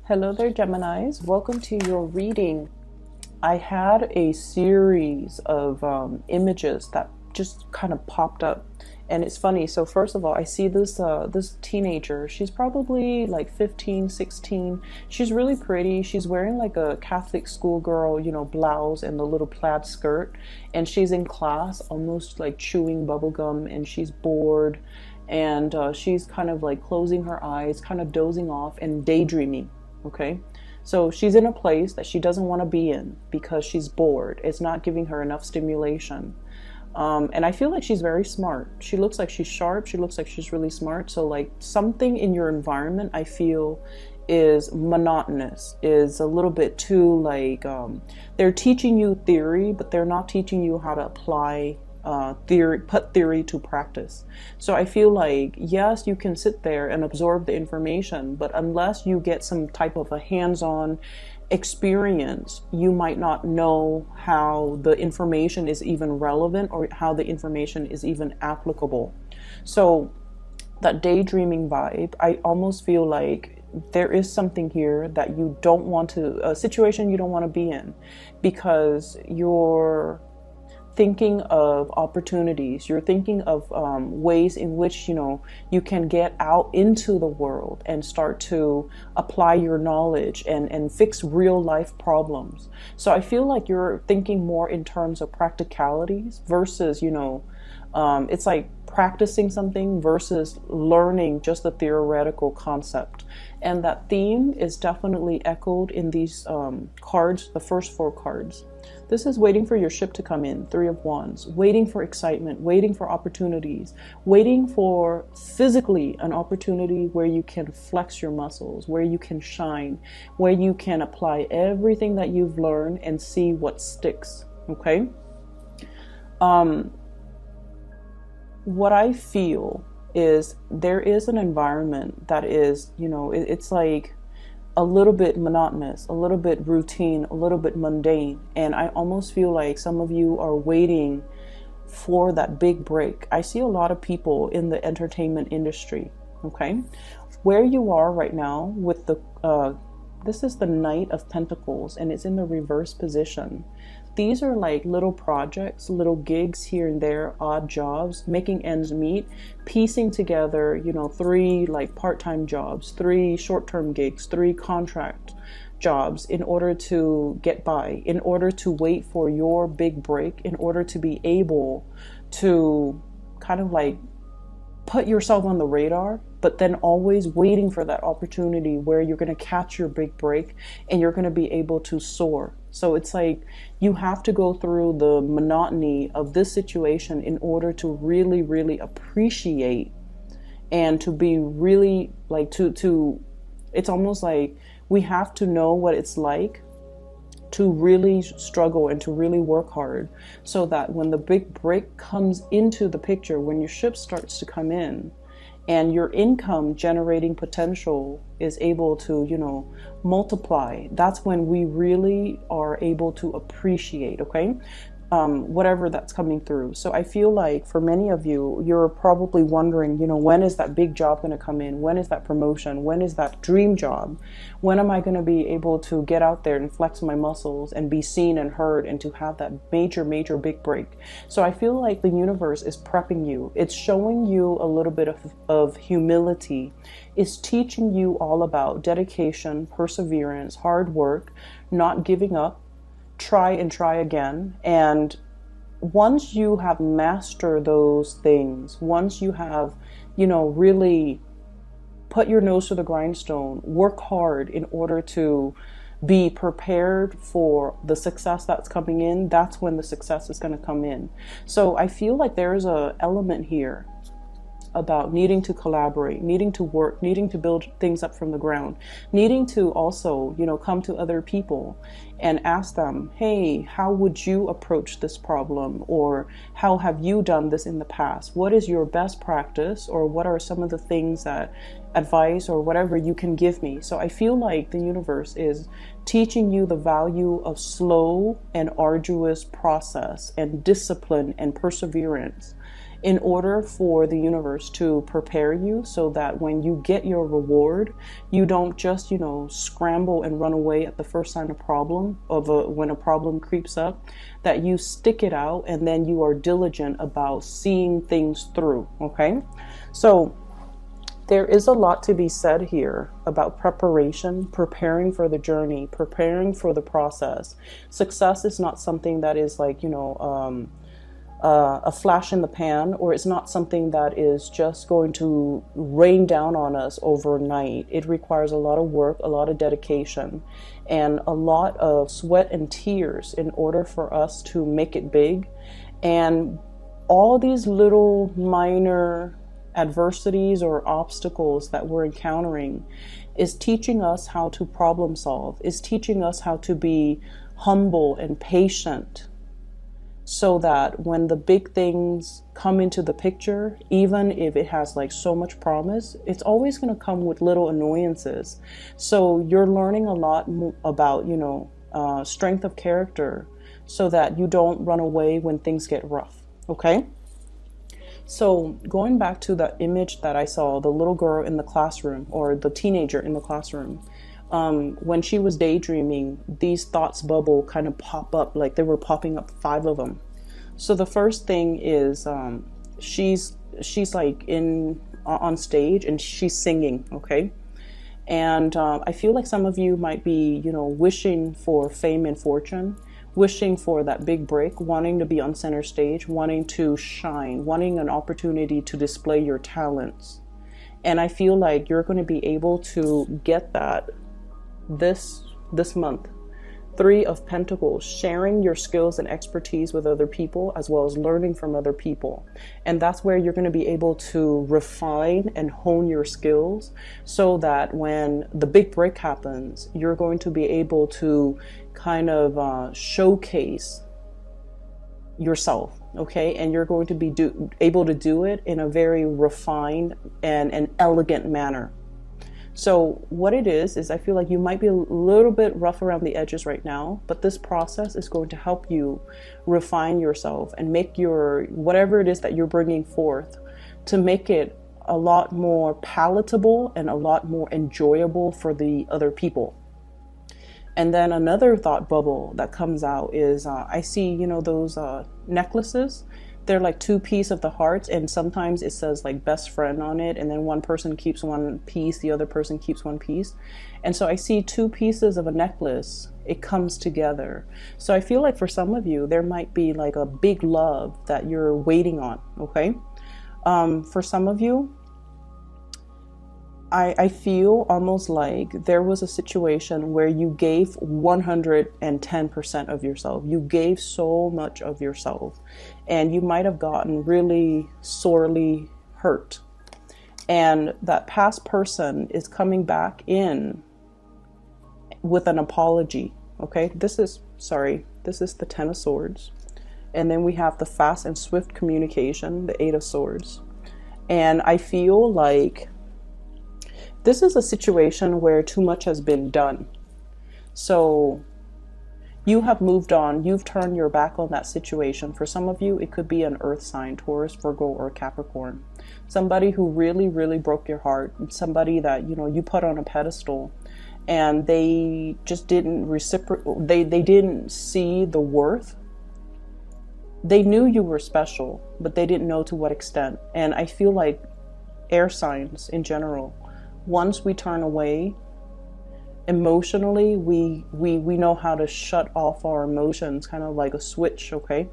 Hello there, Geminis. Welcome to your reading. I had a series of images that just kind of popped up, and it's funny. So first of all, I see this teenager. She's probably like 15, 16. She's really pretty. She's wearing like a Catholic schoolgirl, blouse and the little plaid skirt, and she's in class, almost like chewing bubble gum, and she's bored, and she's kind of like closing her eyes, kind of dozing off and daydreaming. Okay, so she's in a place that she doesn't want to be in because she's bored. It's not giving her enough stimulation. And I feel like she's very smart. She looks like she's sharp. She looks like she's really smart. So like something in your environment, I feel, is monotonous, is a little bit too like, they're teaching you theory, but they're not teaching you how to apply put theory to practice. So I feel like, yes, you can sit there and absorb the information, but unless you get some type of a hands-on experience, you might not know how the information is even relevant or how the information is even applicable. So that daydreaming vibe, I almost feel like there is something here that you don't want to, a situation you don't want to be in, because you're thinking of opportunities, you're thinking of ways in which you can get out into the world and start to apply your knowledge and fix real life problems. So I feel like you're thinking more in terms of practicalities versus it's like practicing something versus learning just the theoretical concept. And that theme is definitely echoed in these cards, the first four cards. This is waiting for your ship to come in, Three of Wands, waiting for excitement, waiting for opportunities, waiting for physically an opportunity where you can flex your muscles, where you can shine, where you can apply everything that you've learned and see what sticks, okay? What I feel is there is an environment that is, it's like a little bit monotonous, a little bit routine, a little bit mundane. And I almost feel like some of you are waiting for that big break. I see a lot of people in the entertainment industry, okay? Where you are right now with this is the Knight of Pentacles, and it's in the reverse position. These are like little projects, little gigs here and there, odd jobs, making ends meet, piecing together, 3 like part-time jobs, 3 short-term gigs, 3 contract jobs in order to get by, in order to wait for your big break, in order to be able to kind of like put yourself on the radar, but then always waiting for that opportunity where you're going to catch your big break and you're going to be able to soar. So it's like you have to go through the monotony of this situation in order to really, really appreciate and to be really like to it's almost like we have to know what it's like to really struggle and to really work hard, so that when the big break comes into the picture, when your ship starts to come in and your income generating potential is able to, multiply, that's when we really are able to appreciate, okay? Whatever that's coming through. So I feel like for many of you, you're probably wondering, when is that big job going to come in? When is that promotion? When is that dream job? When am I going to be able to get out there and flex my muscles and be seen and heard and to have that major, major big break? So I feel like the universe is prepping you. It's showing you a little bit of humility. It's teaching you all about dedication, perseverance, hard work, not giving up, try and try again. And once you have mastered those things, once you have, really put your nose to the grindstone, work hard in order to be prepared for the success that's coming in, that's when the success is going to come in. So I feel like there's an element here about needing to collaborate, needing to work, needing to build things up from the ground, needing to also, come to other people and ask them, hey, how would you approach this problem? Or how have you done this in the past? What is your best practice? Or what are some of the things that advice or whatever you can give me? So I feel like the universe is teaching you the value of slow and arduous process and discipline and perseverance in order for the universe to prepare you so that when you get your reward, you don't just, scramble and run away at the first sign of problem when a problem creeps up, that you stick it out and then you are diligent about seeing things through. Okay. So there is a lot to be said here about preparation, preparing for the journey, preparing for the process. Success is not something that is like, a flash in the pan, or it's not something that is just going to rain down on us overnight. It requires a lot of work, a lot of dedication, and a lot of sweat and tears in order for us to make it big. And all these little minor adversities or obstacles that we're encountering is teaching us how to problem solve, is teaching us how to be humble and patient, so that when the big things come into the picture, even if it has like so much promise, it's always going to come with little annoyances. So you're learning a lot about, strength of character, so that you don't run away when things get rough. Okay. So going back to the image that I saw, the little girl in the classroom, or the teenager in the classroom, when she was daydreaming, these thoughts bubble kind of pop up, like they were popping up, 5 of them. So the first thing is she's like on stage and she's singing, okay? And I feel like some of you might be, wishing for fame and fortune, wishing for that big break, wanting to be on center stage, wanting to shine, wanting an opportunity to display your talents. And I feel like you're going to be able to get that this month. 3 of Pentacles, sharing your skills and expertise with other people, as well as learning from other people. And that's where you're going to be able to refine and hone your skills, so that when the big break happens, you're going to be able to kind of showcase yourself. Okay. And you're going to be able to do it in a very refined and an elegant manner. So what it is I feel like you might be a little bit rough around the edges right now, but this process is going to help you refine yourself and make your, whatever it is that you're bringing forth, to make it a lot more palatable and a lot more enjoyable for the other people. And then another thought bubble that comes out is I see, those necklaces. They're like 2 pieces of the hearts, and sometimes it says like best friend on it, and then one person keeps one piece, the other person keeps one piece. And so I see 2 pieces of a necklace. It comes together. So I feel like for some of you, there might be like a big love that you're waiting on. Okay. For some of you, I feel almost like there was a situation where you gave 110% of yourself. You gave so much of yourself, and you might have gotten really sorely hurt. And that past person is coming back in with an apology. Okay, this is the 10 of Swords. And then we have the fast and swift communication, the 8 of Swords. And I feel like this is a situation where too much has been done. So you have moved on. You've turned your back on that situation. For some of you, it could be an earth sign, Taurus, Virgo, or Capricorn. Somebody who really, really broke your heart. Somebody that, you put on a pedestal, and they just didn't reciprocate. They didn't see the worth. They knew you were special, but they didn't know to what extent. And I feel like air signs in general, once we turn away emotionally, we know how to shut off our emotions, kind of like a switch. Okay.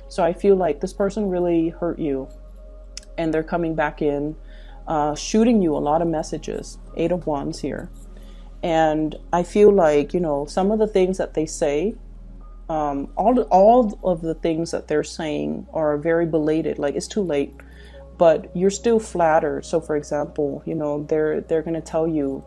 So I feel like this person really hurt you, and they're coming back in, shooting you a lot of messages. 8 of Wands here. And I feel like, some of the things that they say, all of the things that they're saying are very belated. Like, it's too late. But you're still flattered. So for example, they're going to tell you,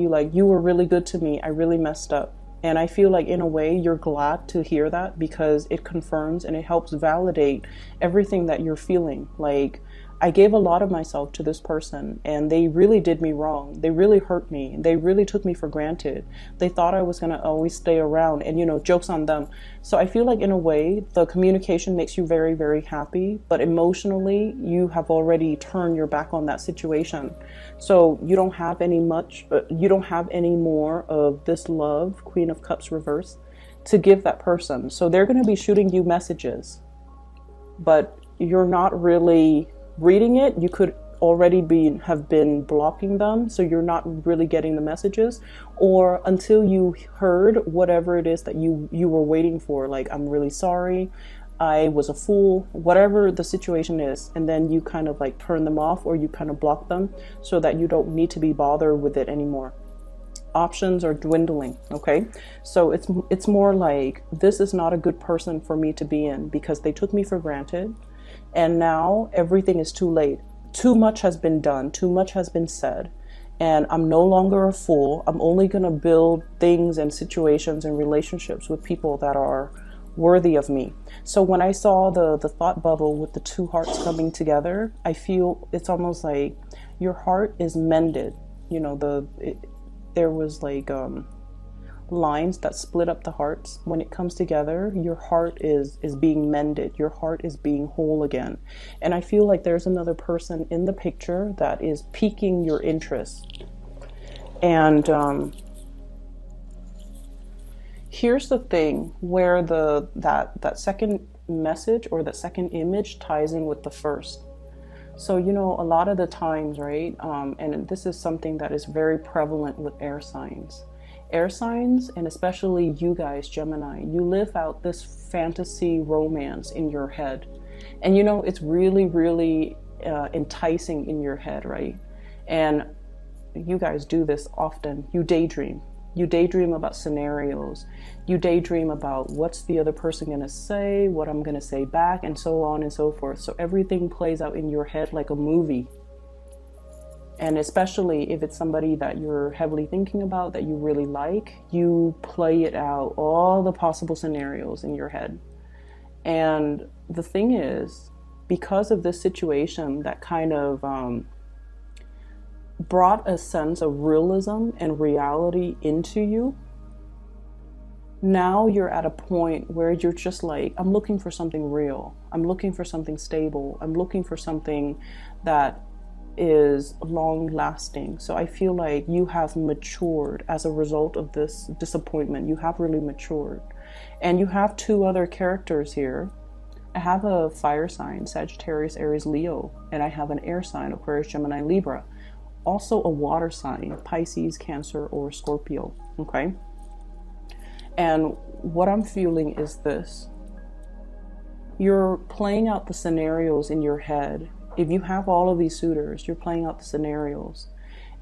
like, you were really good to me. I really messed up. And I feel like in a way you're glad to hear that, because it confirms and it helps validate everything that you're feeling. Like, I gave a lot of myself to this person, and they really did me wrong. They really hurt me. They really took me for granted. They thought I was going to always stay around, and, you know, joke's on them. So I feel like in a way, the communication makes you very, very happy, but emotionally, you have already turned your back on that situation. So you don't have you don't have any more of this love, Queen of Cups reverse, to give that person. So they're going to be shooting you messages, but you're not really reading it. You could already have been blocking them, so you're not really getting the messages, or until you heard whatever it is that you were waiting for, like, I'm really sorry, I was a fool, whatever the situation is, and then you kind of like turn them off, or you kind of block them so that you don't need to be bothered with it anymore. Options are dwindling. Okay, so it's more like, this is not a good person for me to be in, because they took me for granted, and now everything is too late. Too much has been done, too much has been said, and I'm no longer a fool. I'm only going to build things and situations and relationships with people that are worthy of me. So when I saw the thought bubble with the two hearts coming together, I feel it's almost like your heart is mended. You know, there was like lines that split up the hearts. When it comes together, your heart is being mended. Your heart is being whole again. And I feel like there's another person in the picture that is piquing your interest. And here's the thing where that second message or that second image ties in with the first. So, you know, a lot of the times, right, and this is something that is very prevalent with air signs. Air signs, and especially you guys, Gemini, you live out this fantasy romance in your head. And, you know, it's really, really enticing in your head, right? And you guys do this often. You daydream. You daydream about scenarios. You daydream about what's the other person going to say, what I'm going to say back, and so on and so forth. So everything plays out in your head like a movie. And especially if it's somebody that you're heavily thinking about, that you really like, you play it out, all the possible scenarios in your head. And the thing is, because of this situation that kind of brought a sense of realism and reality into you, now you're at a point where you're just like, I'm looking for something real. I'm looking for something stable. I'm looking for something that is long lasting. So I feel like you have matured as a result of this disappointment. You have really matured. And you have two other characters here. I have a fire sign, Sagittarius, Aries, Leo, and I have an air sign, Aquarius, Gemini, Libra. Also a water sign, Pisces, Cancer, or Scorpio. Okay. And what I'm feeling is this. You're playing out the scenarios in your head. If you have all of these suitors, you're playing out the scenarios.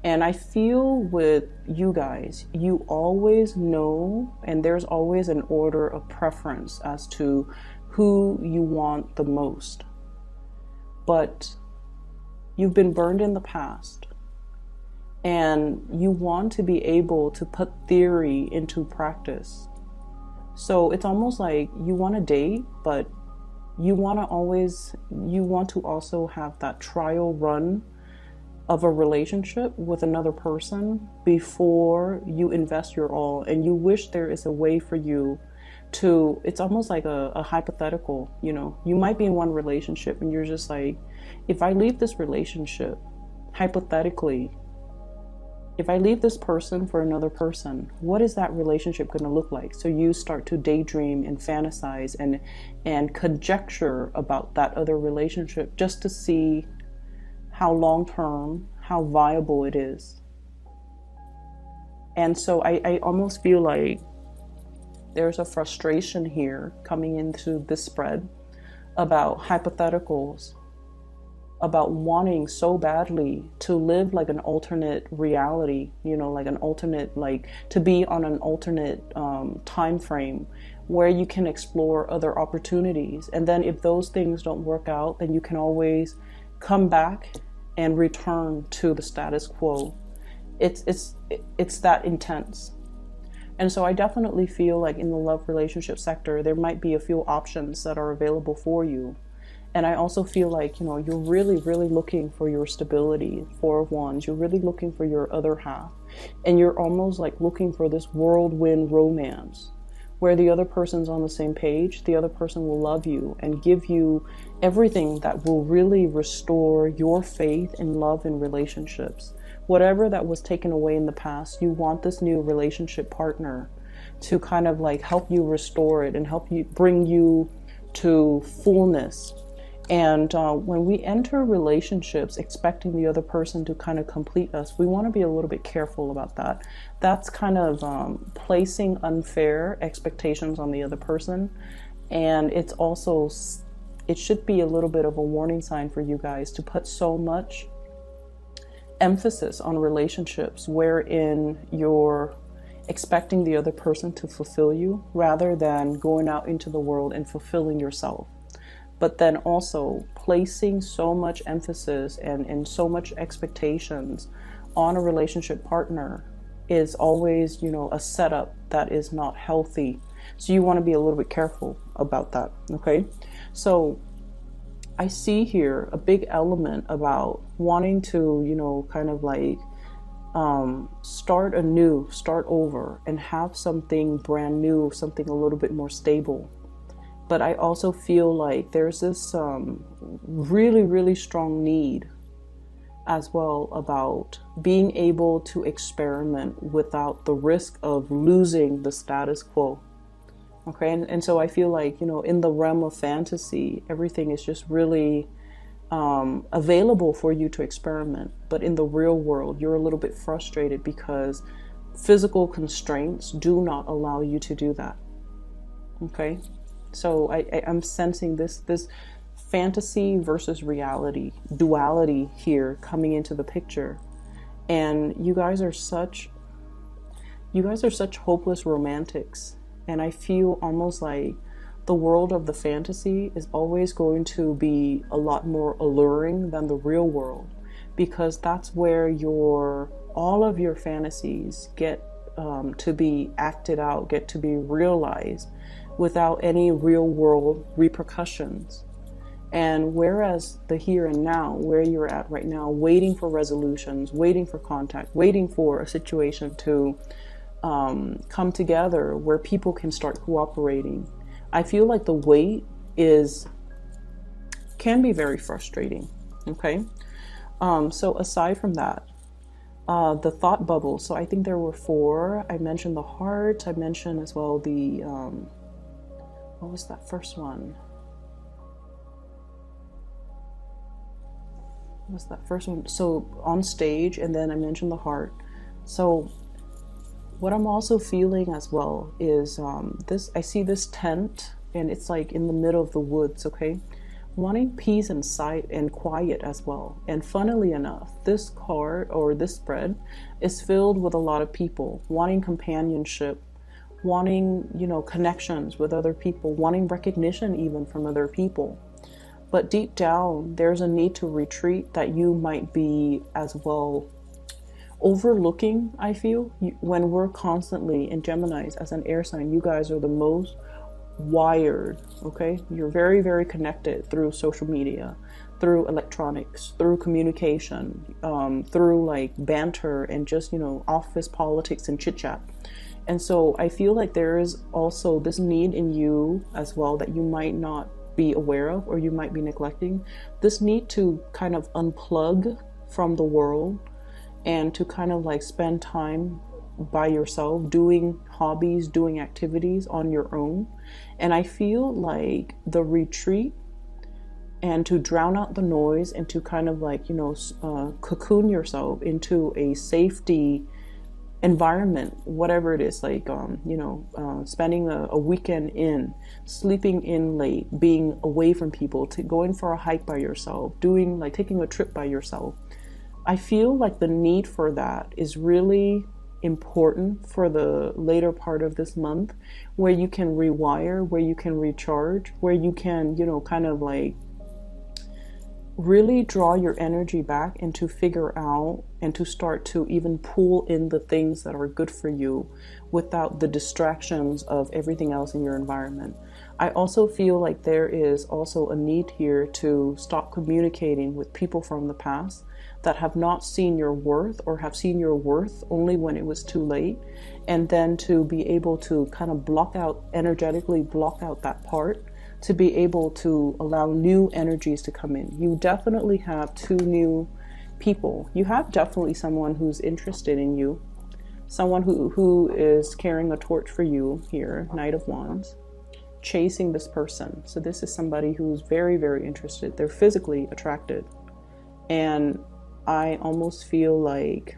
And I feel with you guys, you always know, and there's always an order of preference as to who you want the most. But you've been burned in the past, and you want to be able to put theory into practice. So it's almost like you want to date, but you want to also have that trial run of a relationship with another person before you invest your all. And you wish there is a way for you to, it's almost like a hypothetical, you know, you might be in one relationship and you're just like, if I leave this relationship, hypothetically, if I leave this person for another person, what is that relationship going to look like? So you start to daydream and fantasize and conjecture about that other relationship just to see how long-term, how viable it is. And so I almost feel like there's a frustration here coming into this spread about hypotheticals, about wanting so badly to live like an alternate reality, you know, like an alternate, like to be on an alternate time frame where you can explore other opportunities. And then if those things don't work out, then you can always come back and return to the status quo. It's that intense. And so I definitely feel like in the love relationship sector, there might be a few options that are available for you. And I also feel like, you know, you're really, really looking for your stability, Four of Wands. You're really looking for your other half. And you're almost like looking for this whirlwind romance where the other person's on the same page. The other person will love you and give you everything that will really restore your faith in love and relationships. Whatever that was taken away in the past, you want this new relationship partner to kind of like help you restore it and help you bring you to fullness. And when we enter relationships expecting the other person to kind of complete us, we want to be a little bit careful about that. That's kind of placing unfair expectations on the other person. And it's also, it should be a little bit of a warning sign for you guys to put so much emphasis on relationships wherein you're expecting the other person to fulfill you rather than going out into the world and fulfilling yourself. But then also placing so much emphasis and so much expectations on a relationship partner is always, you know, a setup that is not healthy. So you want to be a little bit careful about that, okay? So I see here a big element about wanting to, you know, kind of like start anew, start over, and have something brand new, something a little bit more stable. But I also feel like there's this really, really strong need as well about being able to experiment without the risk of losing the status quo. Okay, and so I feel like, you know, in the realm of fantasy, everything is just really available for you to experiment. But in the real world, you're a little bit frustrated because physical constraints do not allow you to do that. Okay. So I'm sensing this fantasy versus reality duality here coming into the picture. And you guys are such hopeless romantics. And I feel almost like the world of the fantasy is always going to be a lot more alluring than the real world, because that's where all of your fantasies get to be acted out, get to be realized without any real world repercussions. And whereas the here and now, where you're at right now, waiting for resolutions, waiting for contact, waiting for a situation to come together where people can start cooperating, I feel like the wait can be very frustrating. Okay. So aside from that, the thought bubble. So I think there were 4. I mentioned the heart. I mentioned as well the what was that first one? What was that first one? So on stage, and then I mentioned the heart. So what I'm also feeling as well is I see this tent, and it's like in the middle of the woods, okay? Wanting peace and sight and quiet as well. And funnily enough, this card or this spread is filled with a lot of people wanting companionship, wanting, you know, connections with other people, wanting recognition even from other people. But deep down, there's a need to retreat that you might be as well overlooking. I feel when we're constantly in Geminis as an air sign, you guys are the most wired. Okay, you're very, very connected through social media, through electronics, through communication, through like banter and just, you know, office politics and chit chat. And so I feel like there is also this need in you as well that you might not be aware of, or you might be neglecting, this need to kind of unplug from the world and to kind of like spend time by yourself, doing hobbies, doing activities on your own. And I feel like the retreat and to drown out the noise and to kind of like, you know, cocoon yourself into a safety environment, whatever it is, like, you know, spending a weekend in, sleeping in late, being away from people, going for a hike by yourself, doing like taking a trip by yourself. I feel like the need for that is really important for the later part of this month, where you can rewire, where you can recharge, where you can, you know, kind of like really draw your energy back and to figure out and to start to even pull in the things that are good for you without the distractions of everything else in your environment. I also feel like there is also a need here to stop communicating with people from the past that have not seen your worth or have seen your worth only when it was too late, and then to be able to kind of block out, energetically block out that part, to be able to allow new energies to come in. You definitely have two new people. You have definitely someone who's interested in you, someone who is carrying a torch for you here, Knight of Wands, chasing this person. So this is somebody who's very, very interested. They're physically attracted. And I almost feel like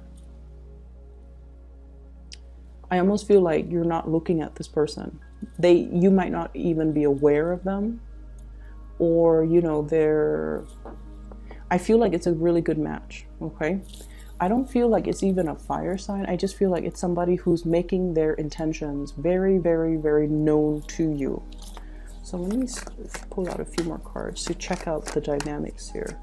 you're not looking at this person. You might not even be aware of them, or I feel like it's a really good match. Okay, I don't feel like it's even a fire sign. I just feel like it's somebody who's making their intentions very, very, very known to you. So let me pull out a few more cards to check out the dynamics here.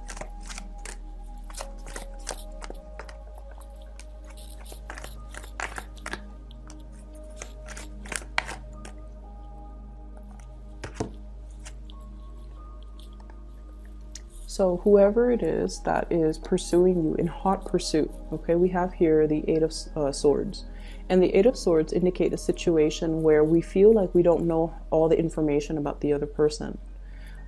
So whoever it is that is pursuing you in hot pursuit, okay, we have here the Eight of Swords. And the Eight of Swords indicate a situation where we feel like we don't know all the information about the other person.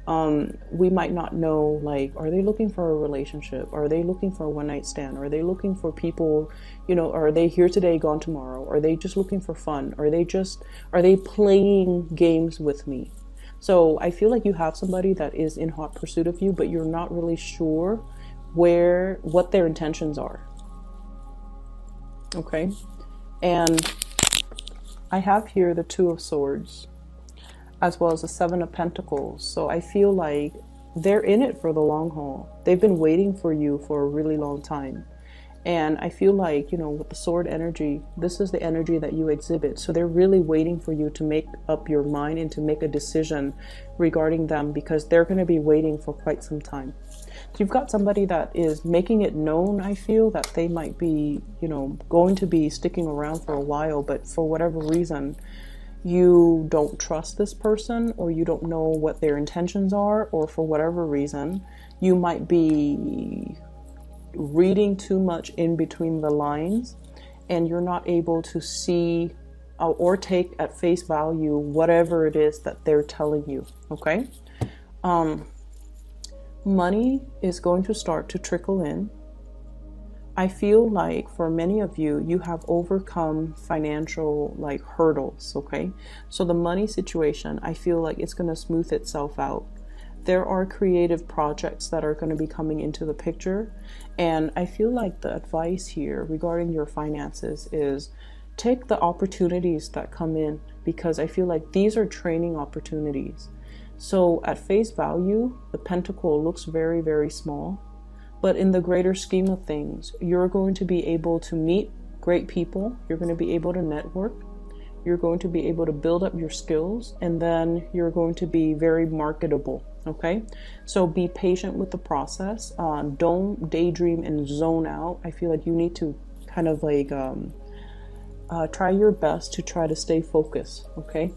We might not know, like, are they looking for a relationship? Are they looking for a one-night stand? Are they looking for people, are they here today, gone tomorrow? Are they just looking for fun? Are they playing games with me? So I feel like you have somebody that is in hot pursuit of you, but you're not really sure what their intentions are. Okay. And I have here the Two of Swords, as well as the Seven of Pentacles. So I feel like they're in it for the long haul. They've been waiting for you for a really long time. And I feel like, with the sword energy, this is the energy that you exhibit. So they're really waiting for you to make up your mind and to make a decision regarding them, because they're going to be waiting for quite some time. So you've got somebody that is making it known, I feel, that they might be, going to be sticking around for a while, but for whatever reason, you don't trust this person, or you don't know what their intentions are, or for whatever reason, you might be reading too much in between the lines, and you're not able to see or take at face value whatever it is that they're telling you. Okay. Money is going to start to trickle in. I feel like for many of you, you have overcome financial hurdles. Okay. So the money situation, I feel like it's going to smooth itself out. There are creative projects that are going to be coming into the picture. And I feel like the advice here regarding your finances is take the opportunities that come in, because I feel like these are training opportunities. So at face value, the pentacle looks very, very small. But in the greater scheme of things, you're going to be able to meet great people. You're going to be able to network. You're going to be able to build up your skills, and then you're going to be very marketable. Okay, so be patient with the process. Don't daydream and zone out. I feel like you need to kind of try your best to try to stay focused. Okay,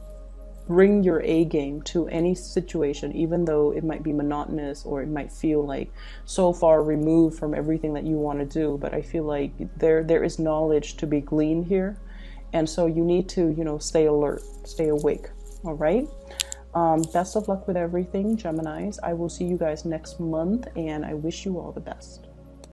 bring your A game to any situation, even though it might be monotonous or it might feel like so far removed from everything that you want to do. But I feel like there is knowledge to be gleaned here. And so you need to, stay alert, stay awake. All right. Best of luck with everything, Geminis. I will see you guys next month, and I wish you all the best.